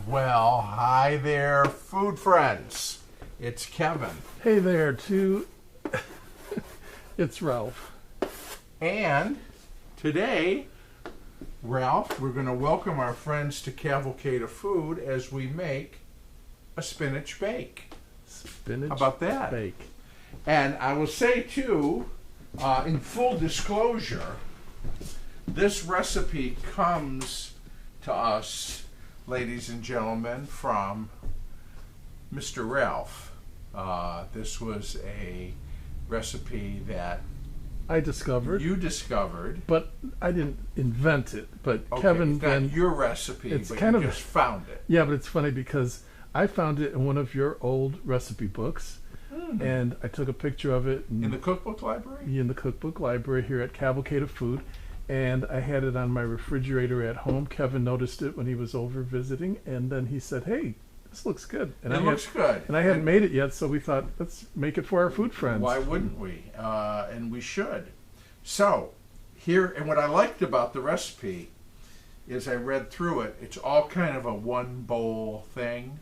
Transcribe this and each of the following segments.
Well, hi there, food friends. It's Kevin. Hey there, too. It's Ralph. And today, Ralph, we're going to welcome our friends to Cavalcade of Food as we make a spinach bake. Spinach How about that? Bake. And I will say, too, in full disclosure, this recipe comes to us, ladies and gentlemen, from Mr. Ralph. This was a recipe that I discovered. you discovered. But I didn't invent it. But Okay, Kevin it's not then. your recipe, it's but kind you of- just found it. Yeah, but it's funny because I found it in one of your old recipe books. And I took a picture of it In the cookbook library? in the cookbook library here at Cavalcade of Food. And I had it on my refrigerator at home. Kevin noticed it when he was over visiting. And then he said, hey, this looks good. And It looks good. And I hadn't made it yet, so we thought, let's make it for our food friends. Why wouldn't we? And we should. So, here, and what I liked about the recipe is I read through it. It's all kind of a one bowl thing.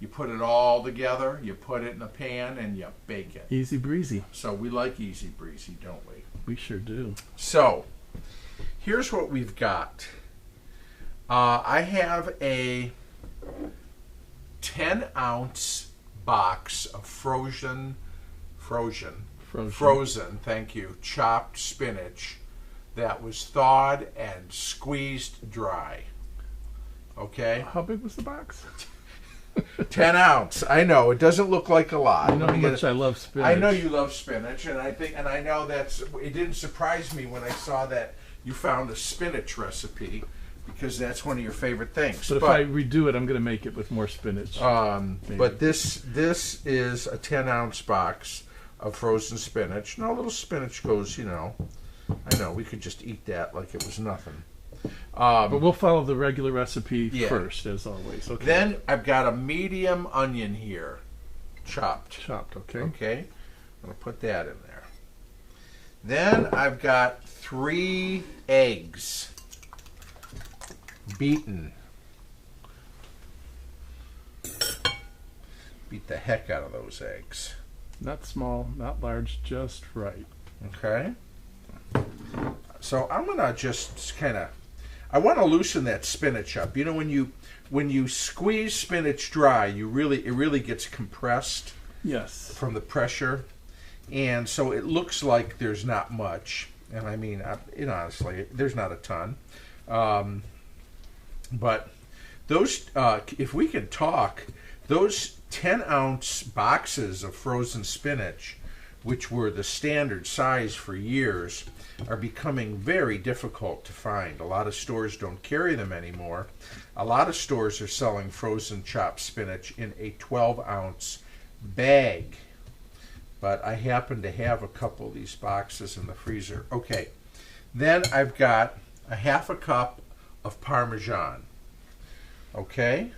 You put it all together, you put it in a pan, and you bake it. Easy breezy. So we like easy breezy, don't we? We sure do. So, here's what we've got. I have a 10-ounce box of frozen, thank you, chopped spinach that was thawed and squeezed dry. Okay? How big was the box? 10 ounce. I know, it doesn't look like a lot. You know how much I love spinach. I know you love spinach, and I know it didn't surprise me when I saw that you found a spinach recipe, because that's one of your favorite things. But if I redo it, I'm going to make it with more spinach. But this is a 10-ounce box of frozen spinach. Now, a little spinach goes, I know, we could just eat that like it was nothing. But we'll follow the regular recipe Yeah. first, as always. Okay. Then I've got a medium onion here, chopped. Chopped, okay. Okay, I'm going to put that in there. Then I've got 3 eggs, beaten. Beat the heck out of those eggs. Not small, not large, just right. Okay. So I'm going to just kind of, I want to loosen that spinach up. You know, when you squeeze spinach dry, it really gets compressed. Yes. From the pressure, and so it looks like there's not much. And I mean, honestly, there's not a ton. But those, if we could talk, those 10-ounce boxes of frozen spinach, which were the standard size for years, are becoming very difficult to find. A lot of stores don't carry them anymore. A lot of stores are selling frozen chopped spinach in a 12-ounce bag. But I happen to have a couple of these boxes in the freezer. Okay, then I've got a half a cup of Parmesan. Okay,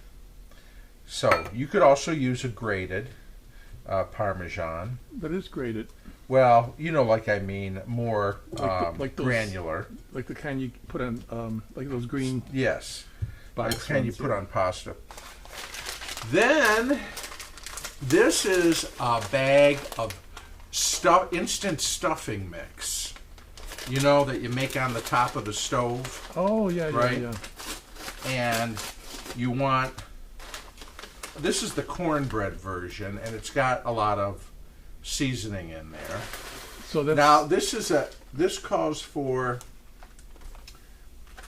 so you could also use a grated Parmesan. That is grated. Well, like I mean, more like those, granular. Like the kind you put on, like those green Yes, box like the kind you ones, put yeah. on pasta. Then this is a bag of instant stuffing mix. That you make on the top of the stove. Oh, yeah, Right. yeah. And you want, this is the cornbread version, and it's got a lot of seasoning in there. So that's Now this calls for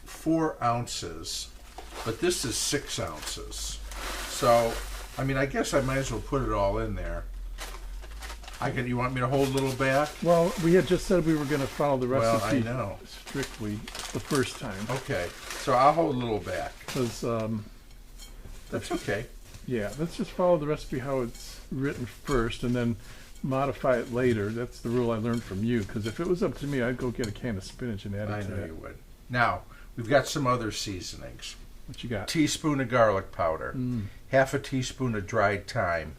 4 ounces, but this is 6 ounces. So, I mean, I guess I might as well put it all in there. You want me to hold a little back? Well, we had just said we were going to follow the Well, recipe I know. strictly the first time. Okay, so I'll hold a little back. Because, That's okay. yeah, let's just follow the recipe how it's written first and then modify it later. That's the rule I learned from you. Because if it was up to me, I'd go get a can of spinach and add I it to know that. you would. Now, we've got some other seasonings. What you got? Teaspoon of garlic powder, half a teaspoon of dried thyme,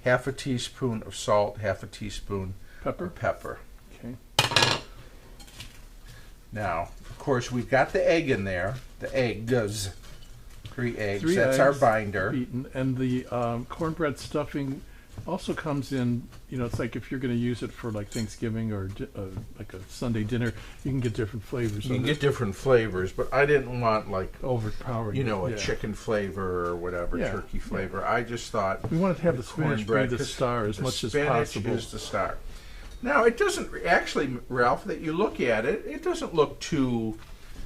half a teaspoon of salt, half a teaspoon Pepper? of pepper. Okay. Now, of course, we've got the egg in there, the eggs. 3 eggs. 3 That's eggs our binder. beaten, and the cornbread stuffing also comes in. It's like if you're going to use it for like Thanksgiving or like a Sunday dinner, you can get different flavors. You can get different flavors, but I didn't want like overpowering. a chicken flavor or whatever, turkey flavor. I just thought we wanted to have the spinach be the star as much as possible. Spinach is the star. Now it doesn't actually, Ralph. That you look at it, it doesn't look too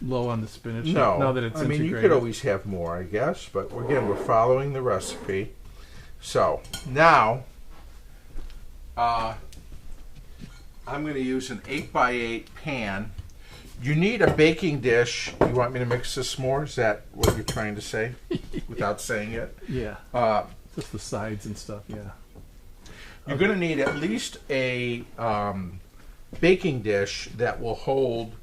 low on the spinach. No, now that it's integrated. You could always have more, I guess. But again, we're following the recipe. So now, I'm going to use an 8x8 pan. You need a baking dish. You want me to mix this more? Is that what you're trying to say, without saying it? Yeah. Just the sides and stuff. Yeah. You're going to need at least a baking dish that will hold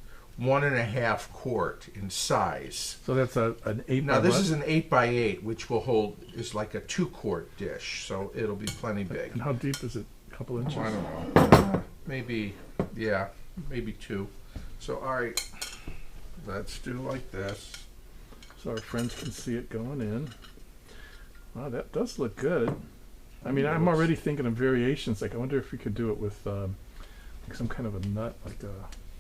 1.5 quart in size. So that's an 8 Now by this what? is an 8x8, which will hold is like a 2-quart dish, so it'll be plenty big. And how deep is it? A couple inches? I don't know. Maybe 2. So all right, let's do like this. So our friends can see it going in. Wow, that does look good. I mean, I'm already thinking of variations. Like, I wonder if we could do it with like some kind of a nut, like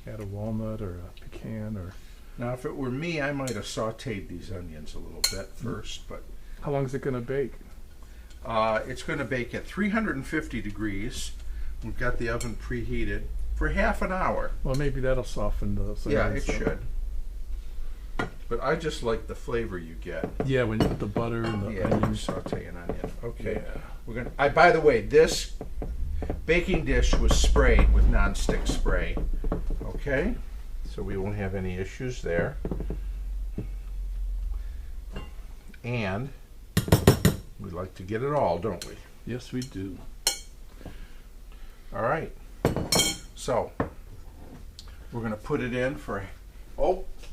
add a walnut or a pecan, or. Now, if it were me, I might have sautéed these onions a little bit first, but. How long is it going to bake? It's going to bake at 350 degrees. We've got the oven preheated for half an hour. Well, maybe that'll soften those. Yeah, it should. But I just like the flavor you get. Yeah, when you put the butter and the onions. Saute an onion. Okay. Yeah. We're gonna. By the way, this baking dish was sprayed with nonstick spray. Okay, so we won't have any issues there. And we like to get it all, don't we? Yes, we do. All right. So we're gonna put it in for.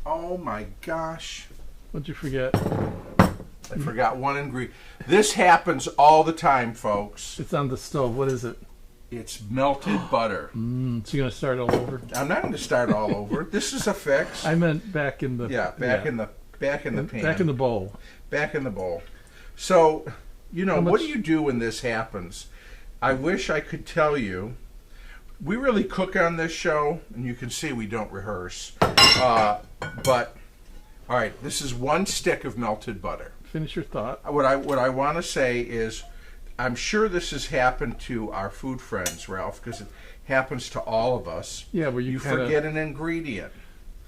Oh my gosh. What'd you forget? I forgot one ingredient. This happens all the time, folks. It's on the stove. What is it? It's melted butter. So you're going to start all over? I'm not going to start all over. This is a fix. I meant back in the in the pan. Back in the bowl. Back in the bowl. So, How what much- do you do when this happens? I wish I could tell you. We really cook on this show, and you can see we don't rehearse. But all right, this is 1 stick of melted butter. Finish your thought. What I want to say is, I'm sure this has happened to our food friends, Ralph, because it happens to all of us. Yeah, where you kinda, forget an ingredient.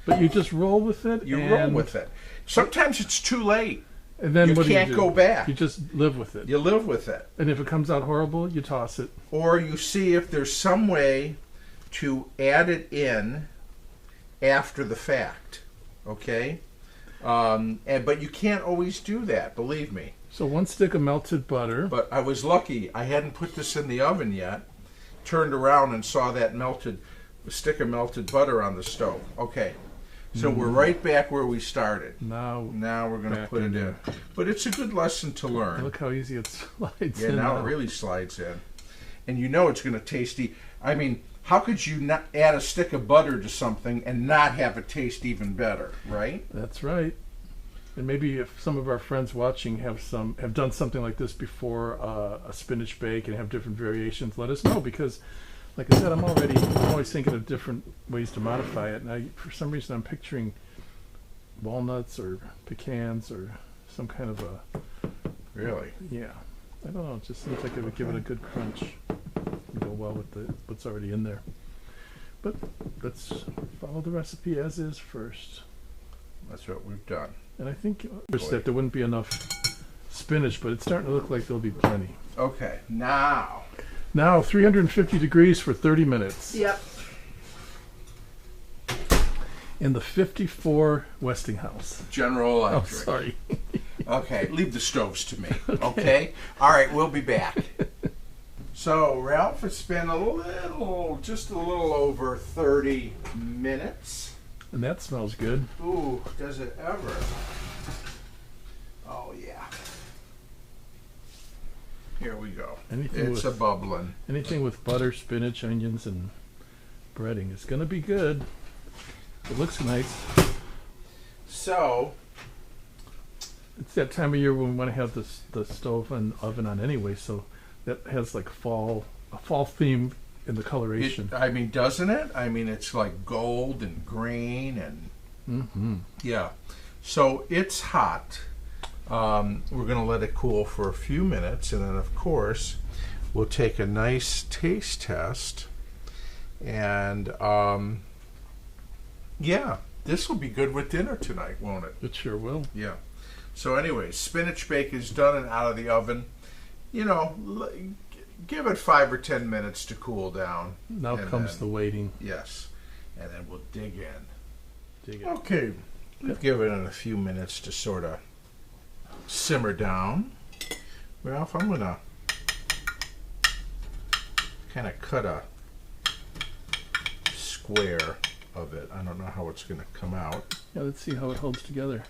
But you just roll with it. You roll with it. Sometimes it's too late. And then You what do can't you do? go back. You just live with it. You live with it. And if it comes out horrible, you toss it. Or you see if there's some way to add it in after the fact. Okay? But you can't always do that, believe me. So 1 stick of melted butter. But I was lucky. I hadn't put this in the oven yet. Turned around and saw that stick of melted butter on the stove. Okay. So we're right back where we started. Now we're going to put it in. But it's a good lesson to learn. Look how easy it slides Yeah, in. now it really slides in. And it's going to taste. I mean, how could you not add a stick of butter to something and not have it taste even better, right? That's right. And maybe if some of our friends watching have done something like this before, a spinach bake, and have different variations, let us know, because like I said, I'm always thinking of different ways to modify it. And for some reason, I'm picturing walnuts or pecans or some kind of a. Really? Yeah. I don't know. It just seems like it would give it a good crunch and go well with what's already in there. But let's follow the recipe as is first. That's what we've done. And I think that there wouldn't be enough spinach, but it's starting to look like there'll be plenty. Okay, now 350 degrees for 30 minutes. Yep. In the 54 Westinghouse. General Oh, Electric. sorry. Okay, leave the stoves to me. Okay? All right, we'll be back. So, Ralph, it's been just a little over 30 minutes. And that smells good. Ooh, does it ever? Oh, yeah. Here we go. It's a bubbling. Anything with butter, spinach, onions, and breading is going to be good. It looks nice. So, it's that time of year when we want to have the stove and oven on anyway, so that has like a fall theme in the coloration. I mean, doesn't it? I mean, it's like gold and green and yeah. So it's hot. We're going to let it cool for a few minutes, and then of course we'll take a nice taste test. And yeah, this will be good with dinner tonight, won't it? It sure will. Yeah. So anyway, spinach bake is done and out of the oven. You know, give it 5 or 10 minutes to cool down. Now comes the waiting. Yes. And then we'll dig in. Dig in. Okay. We'll give it a few minutes to sort of simmer down. Ralph, I'm going to kind of cut a square of it. I don't know how it's going to come out. Yeah, let's see how it holds together.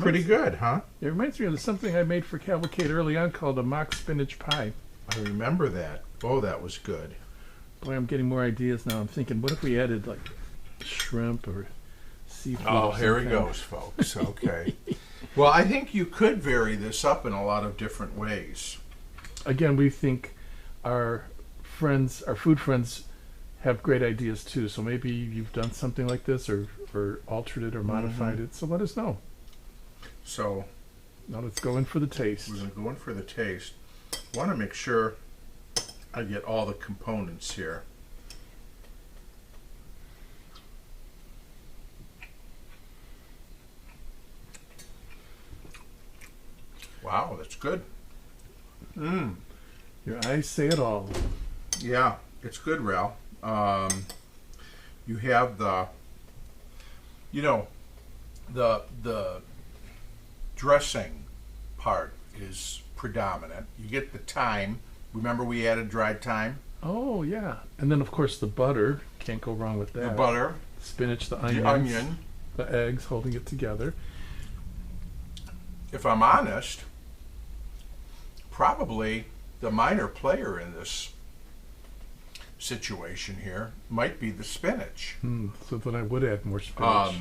Pretty good, huh? It reminds me of something I made for Cavalcade early on called a mock spinach pie. I remember that. Oh, that was good. Boy, I'm getting more ideas now. I'm thinking, what if we added like shrimp or seafood? Oh, or here he something? goes, folks. Okay. Well, I think you could vary this up in a lot of different ways. Again, we think our food friends, have great ideas too. So maybe you've done something like this or altered it or modified it. So let us know. So now let's go in for the taste. We're going to go in for the taste. I want to make sure I get all the components here. Wow, that's good. Your eyes say it all. Yeah, it's good, Ralph. You have the dressing part is predominant. You get the thyme. Remember we added dried thyme? Oh, yeah. And then, of course, the butter. Can't go wrong with that. The butter. Spinach, the The onion. the eggs, holding it together. If I'm honest, probably the minor player in this situation here might be the spinach. So then I would add more spinach.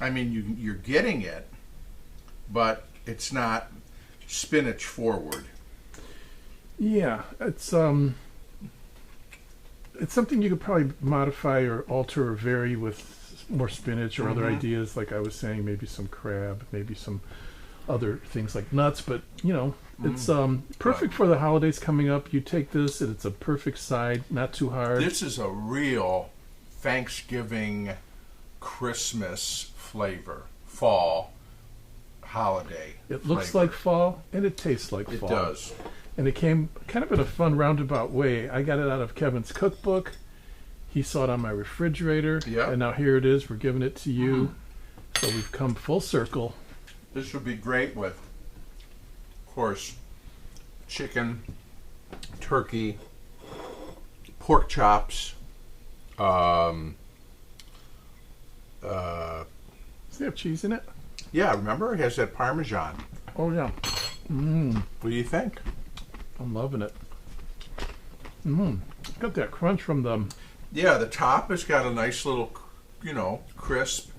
I mean, you're getting it, but it's not spinach forward. Yeah, it's something you could probably modify or alter or vary with more spinach or other ideas. Like I was saying, maybe some crab, maybe some other things like nuts. But it's perfect for the holidays coming up. You take this, and it's a perfect side, not too hard. This is a real Thanksgiving, Christmas flavor, fall, holiday. It looks flavor. like fall, and it tastes like fall. It does. And it came kind of in a fun roundabout way. I got it out of Kevin's cookbook. He saw it on my refrigerator. Yeah. And now here it is. We're giving it to you. So we've come full circle. This would be great with, of course, chicken, turkey, pork chops. Does it have cheese in it? Yeah, remember? It has that Parmesan. Oh, yeah. What do you think? I'm loving it. Got that crunch from the... Yeah, the top has got a nice little, crisp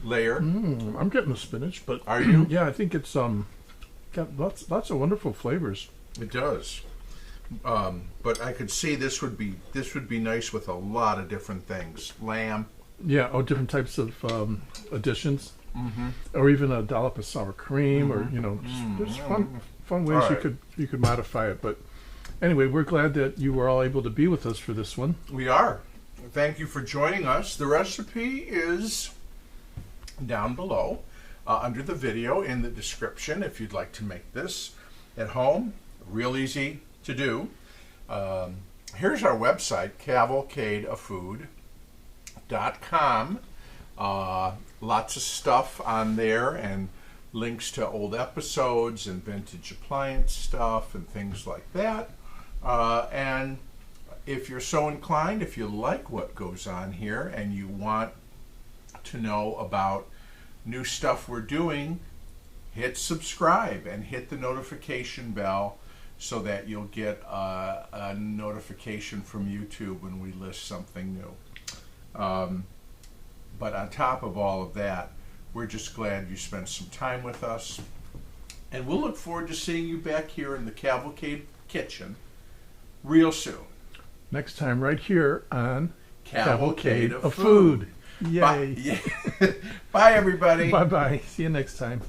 layer. I'm getting the spinach, but... Are you? Yeah, I think it's got lots of wonderful flavors. It does. But I could see this would be nice with a lot of different things. Lamb. Yeah, different types of additions. Or even a dollop of sour cream, or there's fun ways you could modify it. But anyway, we're glad that you were all able to be with us for this one. We are. Thank you for joining us. The recipe is down below under the video in the description if you'd like to make this at home. Real easy to do. Here's our website, cavalcadeoffood.com. Lots of stuff on there and links to old episodes and vintage appliance stuff and things like that. And if you're so inclined, if you like what goes on here and you want to know about new stuff we're doing, hit subscribe and hit the notification bell so that you'll get a notification from YouTube when we list something new. But on top of all of that, We're just glad you spent some time with us. And we'll look forward to seeing you back here in the Cavalcade kitchen real soon. Next time, right here on Cavalcade of Food. Yay. Bye, Bye everybody. Bye-bye. See you next time.